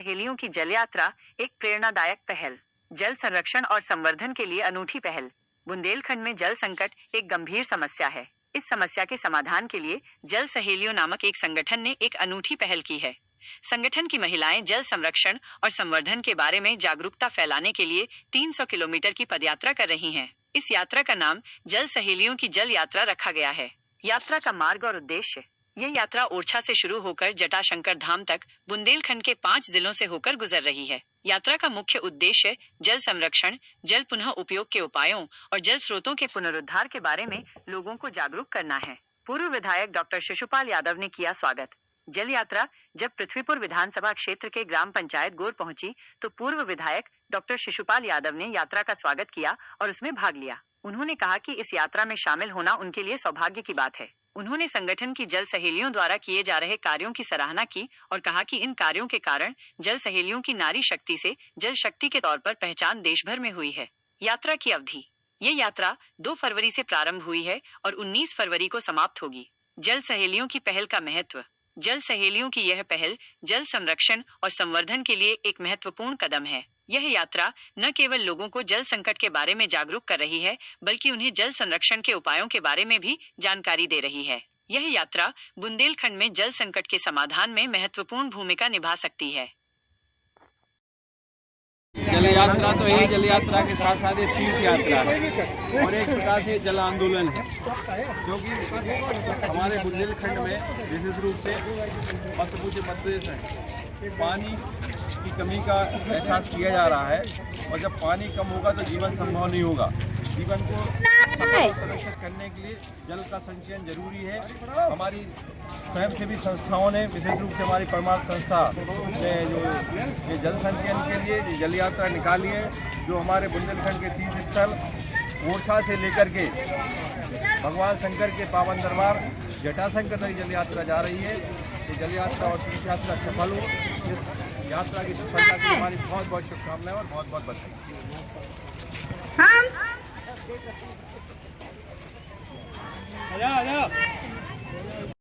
सहेलियों की जल यात्रा एक प्रेरणादायक पहल। जल संरक्षण और संवर्धन के लिए अनूठी पहल। बुंदेलखंड में जल संकट एक गंभीर समस्या है। इस समस्या के समाधान के लिए जल सहेलियों नामक एक संगठन ने एक अनूठी पहल की है। संगठन की महिलाएं जल संरक्षण और संवर्धन के बारे में जागरूकता फैलाने के लिए 300 किलोमीटर की पदयात्रा कर रही हैं। इस यात्रा का नाम जल सहेलियों की जल यात्रा रखा गया है। यात्रा का मार्ग और उद्देश्य। यह यात्रा ओरछा से शुरू होकर जटाशंकर धाम तक बुंदेलखंड के 5 जिलों से होकर गुजर रही है। यात्रा का मुख्य उद्देश्य जल संरक्षण, जल पुनः उपयोग के उपायों और जल स्रोतों के पुनरुद्धार के बारे में लोगों को जागरूक करना है। पूर्व विधायक डॉक्टर शिशुपाल यादव ने किया स्वागत। जल यात्रा जब पृथ्वीपुर विधानसभा क्षेत्र के ग्राम पंचायत गोर पहुंची तो पूर्व विधायक डॉक्टर शिशुपाल यादव ने यात्रा का स्वागत किया और उसमें भाग लिया। उन्होंने कहा कि इस यात्रा में शामिल होना उनके लिए सौभाग्य की बात है। उन्होंने संगठन की जल सहेलियों द्वारा किए जा रहे कार्यों की सराहना की और कहा कि इन कार्यों के कारण जल सहेलियों की नारी शक्ति से जल शक्ति के तौर पर पहचान देश भर में हुई है। यात्रा की अवधि। ये यात्रा 2 फरवरी से प्रारंभ हुई है और 19 फरवरी को समाप्त होगी। जल सहेलियों की पहल का महत्व। जल सहेलियों की यह पहल जल संरक्षण और संवर्धन के लिए एक महत्वपूर्ण कदम है। यह यात्रा न केवल लोगों को जल संकट के बारे में जागरूक कर रही है, बल्कि उन्हें जल संरक्षण के उपायों के बारे में भी जानकारी दे रही है। यह यात्रा बुंदेलखंड में जल संकट के समाधान में महत्वपूर्ण भूमिका निभा सकती है। जल यात्रा तो यही जल यात्रा के साथ साथ एक तीर्थ यात्रा है और एक प्रकार से जल आंदोलन है, जो कि हमारे बुंदेलखंड में विशेष रूप से मध्य पूज्य प्रदेश है पानी की कमी का एहसास किया जा रहा है। और जब पानी कम होगा तो जीवन संभव नहीं होगा। जीवन को सुरक्षित करने के लिए जल का संचयन जरूरी है। हमारी स्वयंसेवी संस्थाओं ने विशेष रूप से हमारी परमार्थ संस्था ने जो ये जल संचयन के लिए जल यात्रा निकाली है, जो हमारे बुंदेलखंड के तीर्थ स्थल ओरछा से लेकर के भगवान शंकर के पावन दरबार जटाशंकर तक जल यात्रा जा रही है। ये जल यात्रा और तीर्थ यात्रा सफल हो, इस यात्रा की सफलता की हमारी बहुत बहुत शुभकामनाएं और बहुत बहुत बधाई। हम